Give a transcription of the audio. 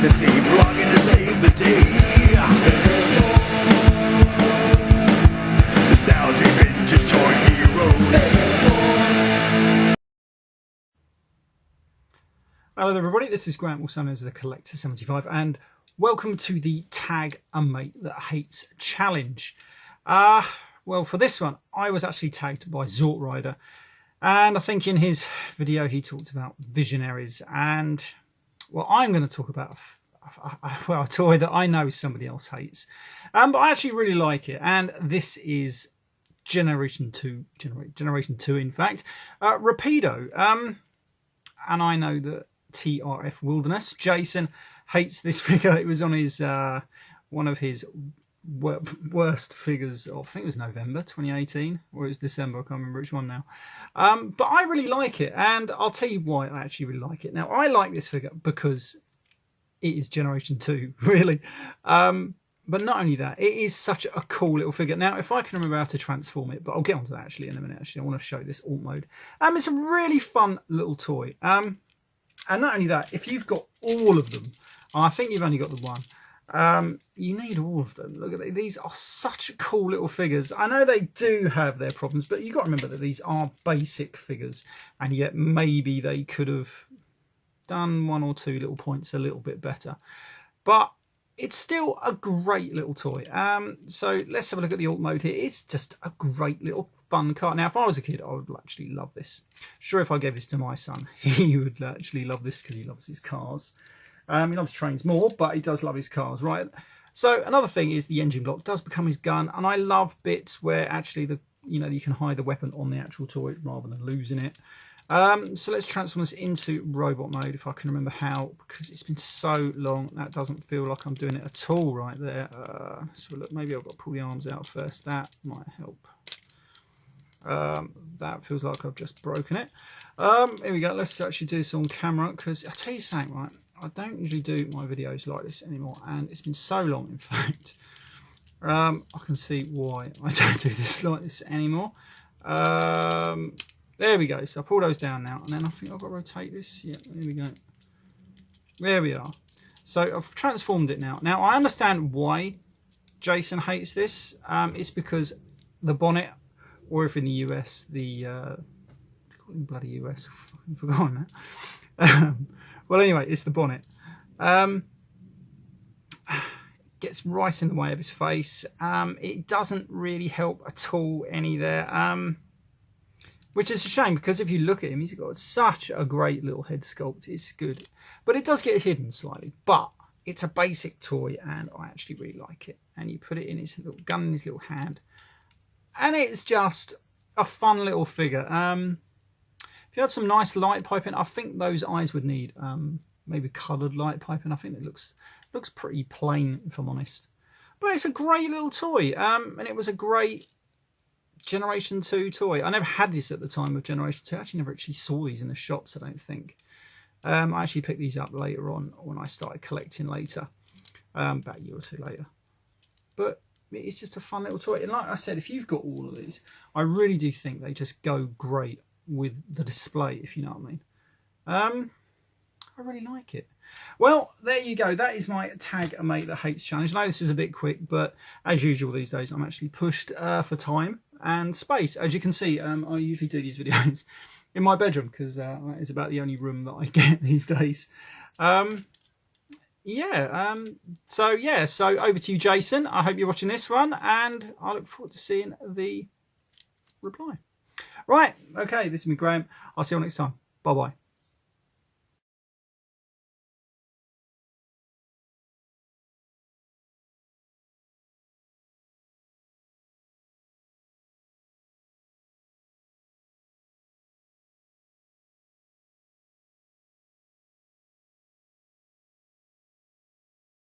the day, vlogging to save the day. Nostalgic vintage toy heroes. Hello everybody, this is Grant, also known as the Collector 75, and welcome to the Tag a Mate That Hates challenge. Well, for this one, I was actually tagged by Zort Rider, and I think in his video he talked about visionaries, and well, I'm going to talk about a toy that I know somebody else hates, but I actually really like it, and this is Generation 2, in fact, Rapido, and I know that TRF Wilderness, Jason, hates this figure. It was on his one of his worst figures of, I think it was November 2018, or it was December, I can't remember which one now. But I really like it, and I'll tell you why I actually really like it. Now, I like this figure because it is Generation 2, really. But not only that, it is such a cool little figure. Now, if I can remember how to transform it, but I'll get onto that actually in a minute. Actually, I want to show this alt mode. It's a really fun little toy. And not only that, if you've got all of them, I think you've only got the one, you need all of them. Look at these are such cool little figures. I know they do have their problems, but you've got to remember that these are basic figures, and yet maybe they could have done one or two little points a little bit better. But it's still a great little toy. So let's have a look at the alt mode here. It's just a great little fun car. Now, if I was a kid, I would actually love this. Sure, if I gave this to my son, he would actually love this because he loves his cars. He loves trains more, but he does love his cars, right? So another thing is the engine block does become his gun, and I love bits where actually you can hide the weapon on the actual toy rather than losing it. So let's transform this into robot mode, if I can remember how, because it's been so long. That doesn't feel like I'm doing it at all right there. So look, maybe I've got to pull the arms out first. That might help. That feels like I've just broken it. Here we go. Let's actually do this on camera, because I'll tell you something, right? I don't usually do my videos like this anymore, and it's been so long, in fact. I can see why I don't do this like this anymore. There we go. So I pull those down now, and then I think I've got to rotate this. Yeah, there we go. There we are. So I've transformed it now. Now, I understand why Jason hates this. It's because the bonnet, or if in the US, the bloody US, I've fucking forgotten that. Well, anyway, it's the bonnet. Gets right in the way of his face. It doesn't really help at all any there. Which is a shame, because if you look at him, he's got such a great little head sculpt. It's good. But it does get hidden slightly. But it's a basic toy, and I actually really like it. And you put it in his little gun in his little hand. And it's just a fun little figure. If you had some nice light piping, I think those eyes would need maybe coloured light piping. I think it looks pretty plain, if I'm honest. But it's a great little toy. And it was a great Generation 2 toy. I never had this at the time of Generation 2. I actually never saw these in the shops, I don't think. I actually picked these up later on when I started collecting later, about a year or two later. But it's just a fun little toy. And like I said, if you've got all of these, I really do think they just go great with the display, if you know what I mean. I really like it. Well, there you go. That is my Tag a Mate That Hates challenge. I know this is a bit quick, but as usual these days, I'm actually pushed for time and space. As you can see, I usually do these videos in my bedroom, because that is about the only room that I get these days. So over to you, Jason. I hope you're watching this one, and I look forward to seeing the reply. Right, okay, this has been Graham. I'll see you all next time. Bye-bye.